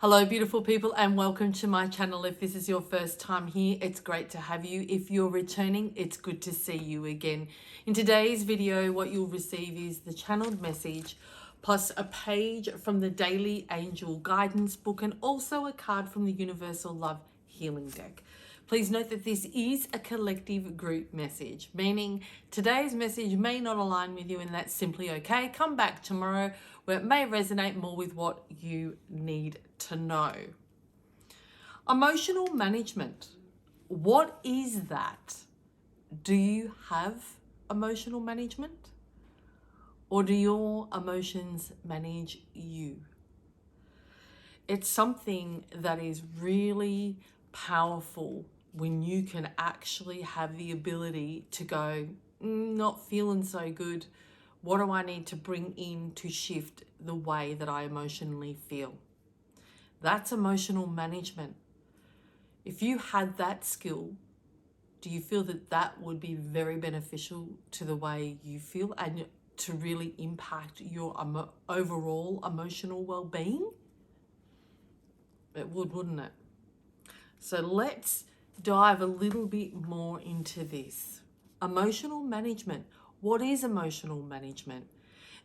Hello beautiful people and welcome to my channel. If this is your first time here, it's great to have you. If you're returning, it's good to see you again. In today's video, what you'll receive is the channeled message plus a page from the Daily Angel Guidance book and also a card from the Universal Love Healing deck. Please note that this is a collective group message, meaning today's message may not align with you and that's simply okay. Come back tomorrow where it may resonate more with what you need to know. Emotional management. What is that? Do you have emotional management? Or do your emotions manage you? It's something that is really powerful when you can actually have the ability to go, not feeling so good. What do I need to bring in to shift the way that I emotionally feel? That's emotional management. If you had that skill, do you feel that that would be very beneficial to the way you feel and to really impact your overall emotional well-being? It would, wouldn't it? So let's dive a little bit more into this. Emotional management. What is emotional management?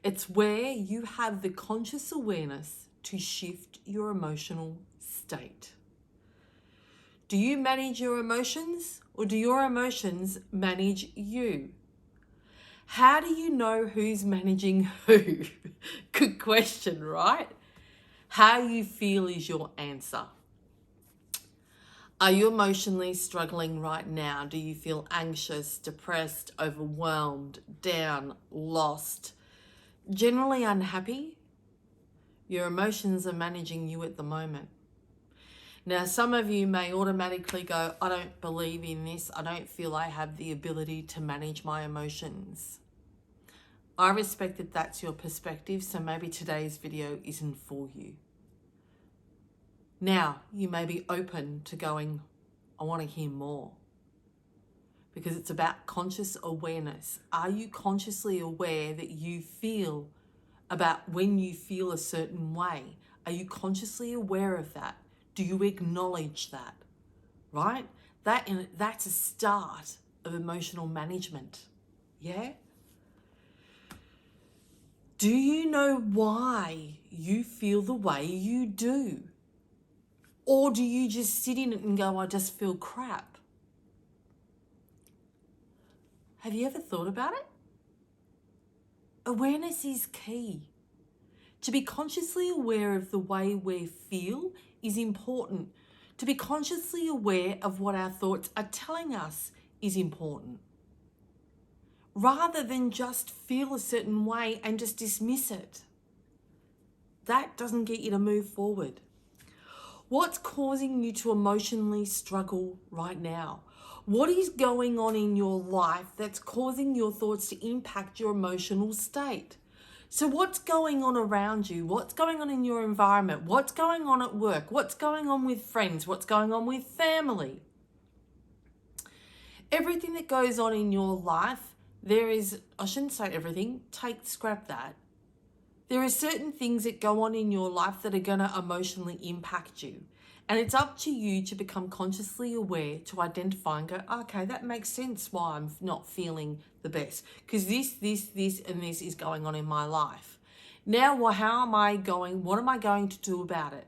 It's where you have the conscious awareness to shift your emotional state. Do you manage your emotions or do your emotions manage you? How do you know who's managing who? Good question, right? How you feel is your answer. Are you emotionally struggling right now? Do you feel anxious, depressed, overwhelmed, down, lost, generally unhappy? Your emotions are managing you at the moment. Now, some of you may automatically go, I don't believe in this. I don't feel I have the ability to manage my emotions. I respect that that's your perspective, so maybe today's video isn't for you. Now, you may be open to going, I want to hear more. Because it's about conscious awareness. Are you consciously aware that you feel about when you feel a certain way? Are you consciously aware of that? Do you acknowledge that? Right? That's a start of emotional management. Yeah? Do you know why you feel the way you do? Or do you just sit in it and go, I just feel crap? Have you ever thought about it? Awareness is key. To be consciously aware of the way we feel is important. To be consciously aware of what our thoughts are telling us is important. Rather than just feel a certain way and just dismiss it. That doesn't get you to move forward. What's causing you to emotionally struggle right now? What is going on in your life that's causing your thoughts to impact your emotional state? So what's going on around you? What's going on in your environment? What's going on at work? What's going on with friends? What's going on with family? Everything that goes on in your life, I shouldn't say everything, scrap that. There are certain things that go on in your life that are going to emotionally impact you. And it's up to you to become consciously aware, to identify and go, okay, that makes sense why I'm not feeling the best. Because this, and this is going on in my life. Now, what am I going to do about it?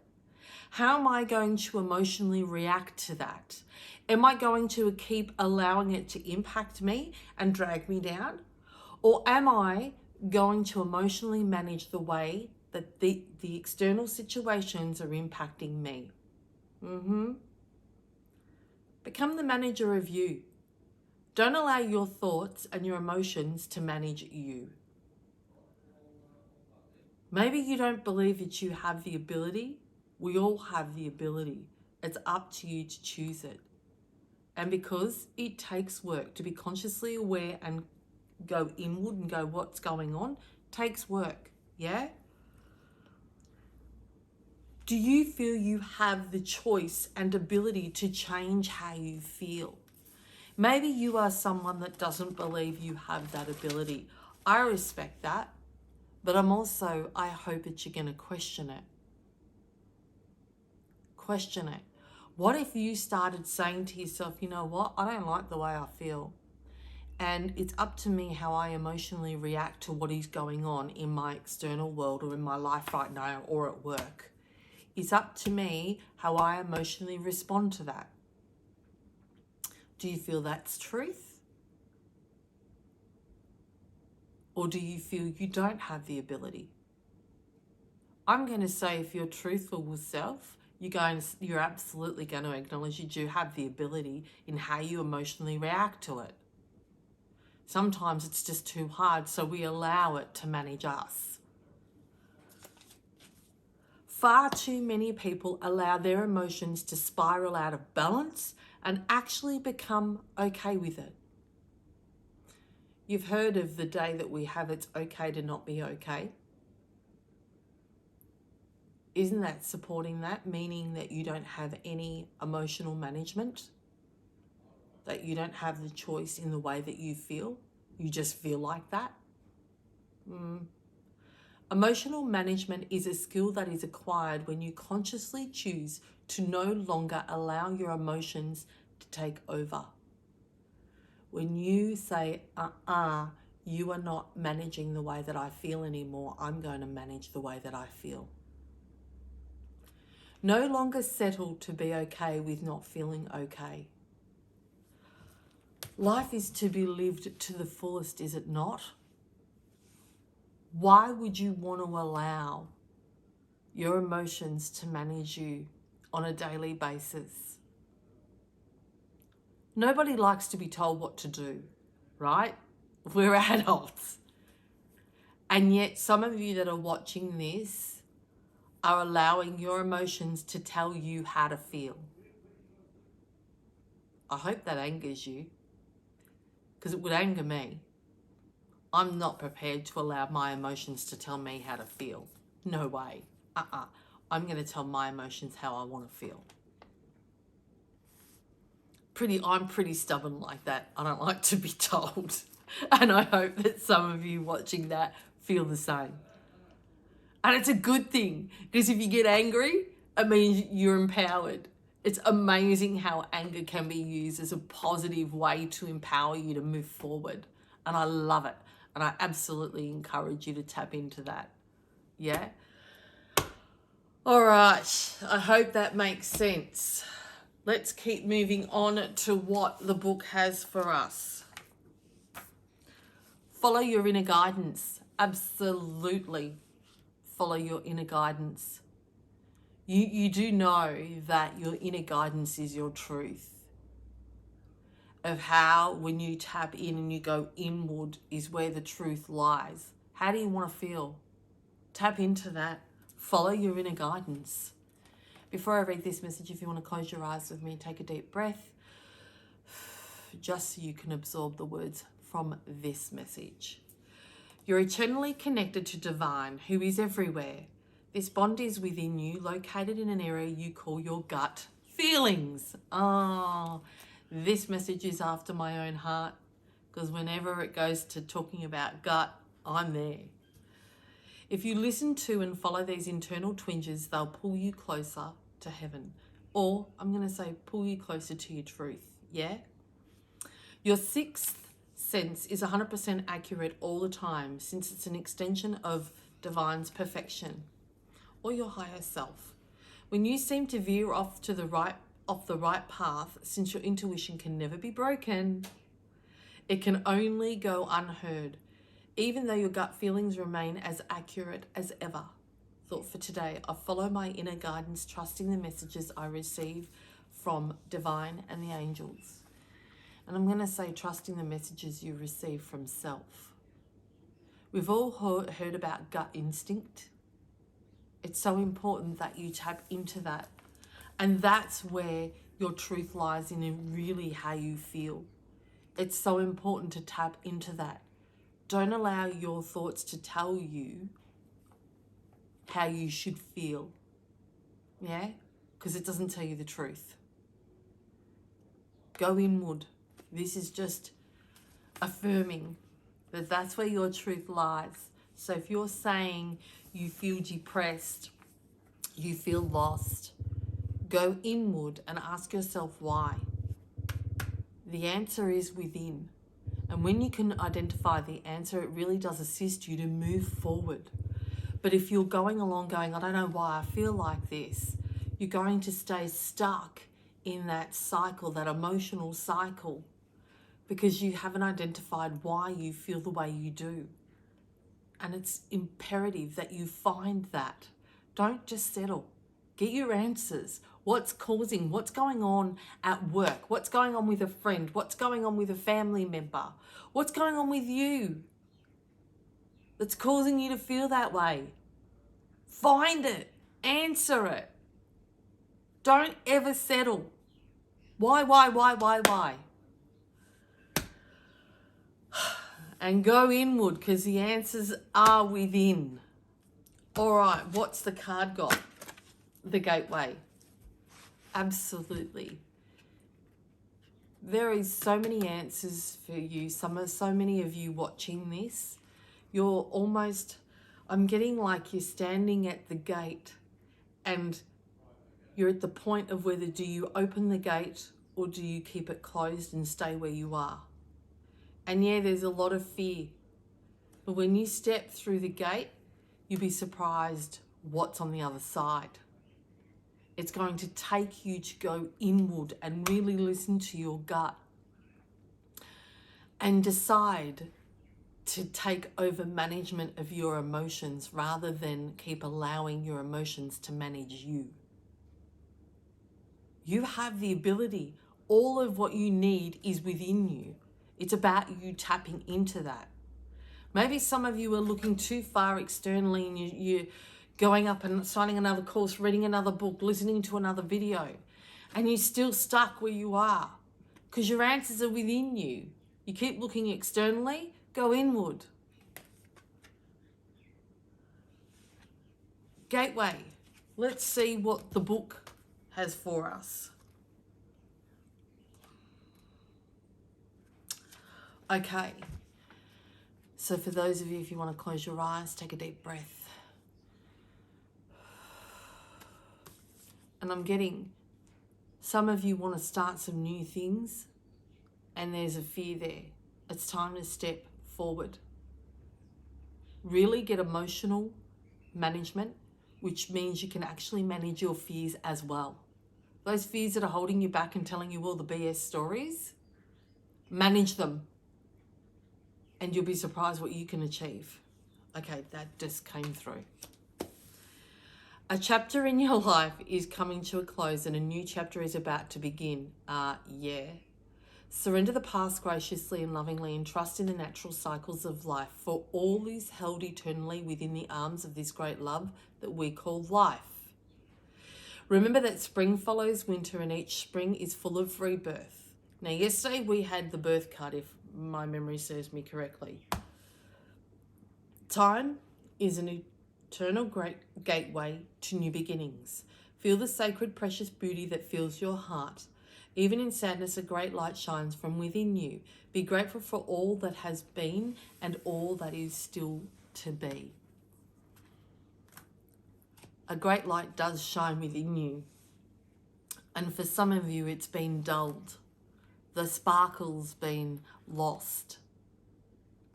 How am I going to emotionally react to that? Am I going to keep allowing it to impact me and drag me down? Or am I going to emotionally manage the way that the external situations are impacting me? Become the manager of you. Don't allow your thoughts and your emotions to manage you. Maybe you don't believe that you have the ability. We all have the ability. It's up to you to choose it. And because it takes work to be consciously aware and go inward and go, what's going on, takes work, yeah? Do you feel you have the choice and ability to change how you feel? Maybe you are someone that doesn't believe you have that ability. I respect that, but I hope that you're going to question it. question it? What if you started saying to yourself, you know what, I don't like the way I feel. And it's up to me how I emotionally react to what is going on in my external world or in my life right now or at work. It's up to me how I emotionally respond to that. Do you feel that's truth? Or do you feel you don't have the ability? I'm going to say if you're truthful with self, you're absolutely going to acknowledge you do have the ability in how you emotionally react to it. Sometimes it's just too hard, so we allow it to manage us. Far too many people allow their emotions to spiral out of balance and actually become okay with it. You've heard of the day that we have, it's okay to not be okay. Isn't that supporting that? Meaning that you don't have any emotional management? That you don't have the choice in the way that you feel? You just feel like that? Emotional management is a skill that is acquired when you consciously choose to no longer allow your emotions to take over. When you say, you are not managing the way that I feel anymore, I'm going to manage the way that I feel. No longer settle to be okay with not feeling okay. Life is to be lived to the fullest, is it not? Why would you want to allow your emotions to manage you on a daily basis? Nobody likes to be told what to do, right? We're adults. And yet some of you that are watching this are allowing your emotions to tell you how to feel. I hope that angers you, because it would anger me. I'm not prepared to allow my emotions to tell me how to feel. No way. I'm going to tell my emotions how I want to feel. I'm pretty stubborn like that. I don't like to be told. And I hope that some of you watching that feel the same. And it's a good thing, because if you get angry, it means you're empowered. It's amazing how anger can be used as a positive way to empower you to move forward. And I love it. And I absolutely encourage you to tap into that. Yeah? All right. I hope that makes sense. Let's keep moving on to what the book has for us. Follow your inner guidance. Absolutely follow your inner guidance. You do know that your inner guidance is your truth. Of how when you tap in and you go inward is where the truth lies. How do you want to feel? Tap into that. Follow your inner guidance. Before I read this message, if you want to close your eyes with me, take a deep breath, just so you can absorb the words from this message. You're eternally connected to Divine, who is everywhere. This bond is within you, located in an area you call your gut feelings. This message is after my own heart, because whenever it goes to talking about gut, I'm there. If you listen to and follow these internal twinges, they'll pull you closer to heaven. Or I'm going to say pull you closer to your truth, yeah? Your sixth sense is 100% accurate all the time, since it's an extension of Divine's perfection or your higher self. When you seem to veer off the right path, since your intuition can never be broken, it can only go unheard, even though your gut feelings remain as accurate as ever. Thought for today: I follow my inner guidance, trusting the messages I receive from Divine and the angels. And I'm going to say trusting the messages you receive from self. We've all heard about gut instinct. It's so important that you tap into that. And that's where your truth lies, in really how you feel. It's so important to tap into that. Don't allow your thoughts to tell you how you should feel. Yeah? Because it doesn't tell you the truth. Go inward. This is just affirming that that's where your truth lies. So if you're saying you feel depressed, you feel lost, Go inward and ask yourself why. The answer is within. And when you can identify the answer, it really does assist you to move forward. But if you're going along going, I don't know why I feel like this, you're going to stay stuck in that cycle, that emotional cycle, because you haven't identified why you feel the way you do. And it's imperative that you find that. Don't just settle. Get your answers. What's going on at work? What's going on with a friend? What's going on with a family member? What's going on with you that's causing you to feel that way? Find it. Answer it. Don't ever settle. Why? And go inward, because the answers are within. All right, what's the card got? The gateway. Absolutely. There is so many answers for you. So many of you watching this, you're almost, I'm getting like you're standing at the gate and you're at the point of whether do you open the gate or do you keep it closed and stay where you are. And yeah, there's a lot of fear. But when you step through the gate, you'll be surprised what's on the other side. It's going to take you to go inward and really listen to your gut and decide to take over management of your emotions rather than keep allowing your emotions to manage you. You have the ability. All of what you need is within you. It's about you tapping into that. Maybe some of you are looking too far externally and you're going up and signing another course, reading another book, listening to another video, and you're still stuck where you are because your answers are within you. You keep looking externally, go inward. Gateway. Let's see what the book has for us. Okay. So for those of you, if you want to close your eyes, take a deep breath. And I'm getting, some of you want to start some new things and there's a fear there. It's time to step forward. Really get emotional management, which means you can actually manage your fears as well. Those fears that are holding you back and telling you all the BS stories, manage them. And you'll be surprised what you can achieve. Okay, that just came through. A chapter in your life is coming to a close and a new chapter is about to begin. Yeah. Surrender the past graciously and lovingly and trust in the natural cycles of life, for all is held eternally within the arms of this great love that we call life. Remember that spring follows winter and each spring is full of rebirth. Now, yesterday we had the birth card, if my memory serves me correctly. Time is an eternal great gateway to new beginnings. Feel the sacred, precious beauty that fills your heart. Even in sadness, a great light shines from within you. Be grateful for all that has been and all that is still to be. A great light does shine within you. And for some of you, it's been dulled. The sparkle's been lost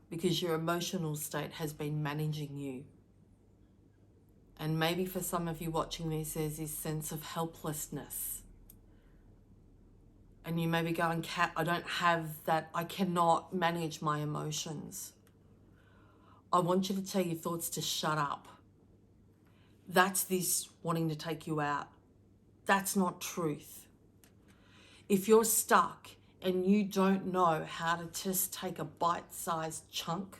because your emotional state has been managing you. And maybe for some of you watching this, there's this sense of helplessness. And you may be going, Kat, I don't have that, I cannot manage my emotions. I want you to tell your thoughts to shut up. That's this wanting to take you out. That's not truth. If you're stuck and you don't know how to just take a bite-sized chunk,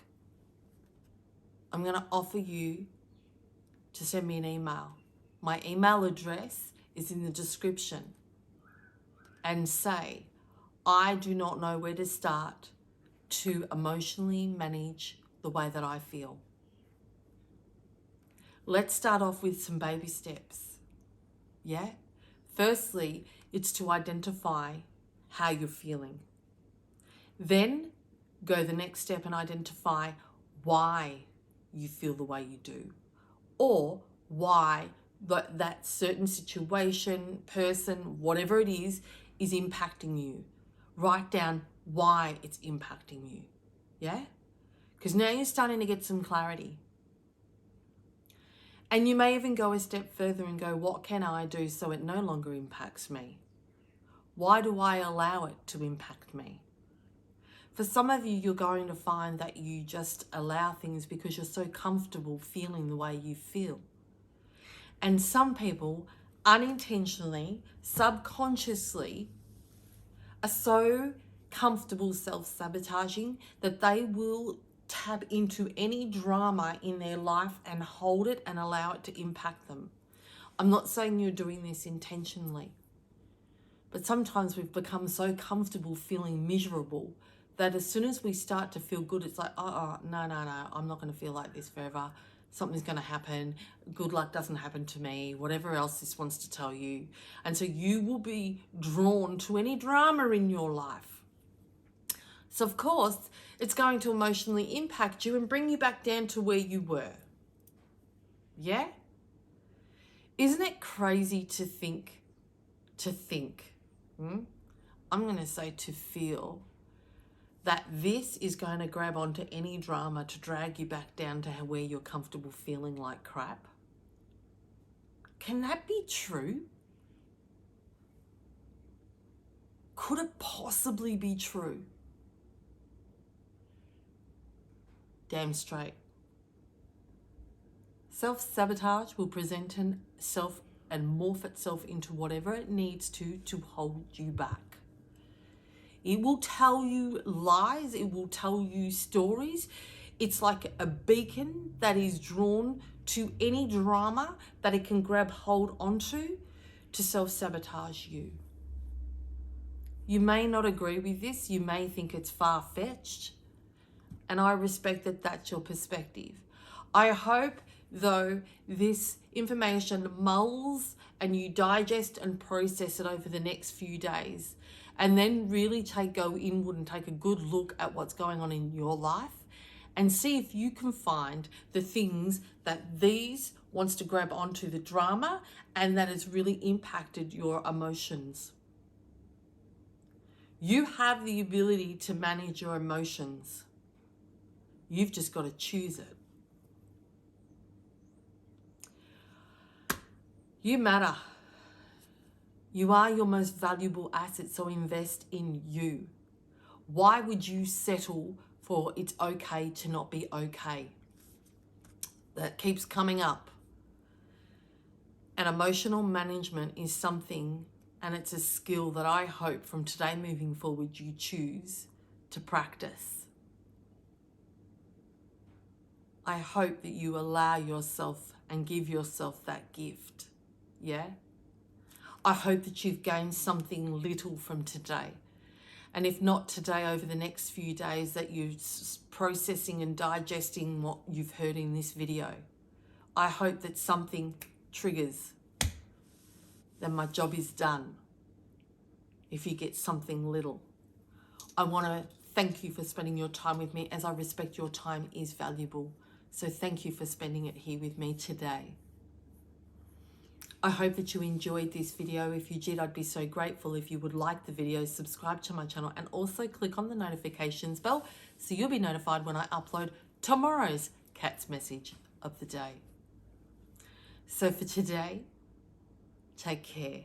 I'm going to offer you to send me an email. My email address is in the description. And say, I do not know where to start to emotionally manage the way that I feel. Let's start off with some baby steps. Yeah? Firstly, it's to identify how you're feeling. Then go the next step and identify why you feel the way you do, or why that certain situation, person, whatever it is impacting you. Write down why it's impacting you. Yeah? Because now you're starting to get some clarity. And you may even go a step further and go, what can I do so it no longer impacts me? Why do I allow it to impact me? For some of you, you're going to find that you just allow things because you're so comfortable feeling the way you feel. And some people unintentionally, subconsciously, are so comfortable self-sabotaging that they will tap into any drama in their life and hold it and allow it to impact them. I'm not saying you're doing this intentionally, but sometimes we've become so comfortable feeling miserable that as soon as we start to feel good, it's like, no, I'm not going to feel like this forever. Something's going to happen. Good luck doesn't happen to me. Whatever else this wants to tell you. And so you will be drawn to any drama in your life. So of course, it's going to emotionally impact you and bring you back down to where you were. Yeah? Isn't it crazy to think, I'm going to say to feel, that this is going to grab onto any drama to drag you back down to where you're comfortable feeling like crap? Can that be true? Could it possibly be true? Damn straight. Self-sabotage will present itself and morph itself into whatever it needs to hold you back. It will tell you lies. It will tell you stories. It's like a beacon that is drawn to any drama that it can grab hold onto to self-sabotage you. You may not agree with this. You may think it's far-fetched. And I respect that that's your perspective. I hope, though, this information mulls and you digest and process it over the next few days, and then really go inward and take a good look at what's going on in your life and see if you can find the things that these wants to grab onto, the drama, and that has really impacted your emotions. You have the ability to manage your emotions. You've just got to choose it. You matter. You are your most valuable asset, so invest in you. Why would you settle for it's okay to not be okay? That keeps coming up. And emotional management is something, and it's a skill that I hope from today moving forward you choose to practice. I hope that you allow yourself and give yourself that gift. Yeah? I hope that you've gained something little from today. And if not today, over the next few days, that you're processing and digesting what you've heard in this video. I hope that something triggers. Then my job is done. If you get something little. I want to thank you for spending your time with me, as I respect your time is valuable. So thank you for spending it here with me today. I hope that you enjoyed this video. If you did, I'd be so grateful if you would like the video, subscribe to my channel, and also click on the notifications bell so you'll be notified when I upload tomorrow's cat's message of the day. So for today, take care.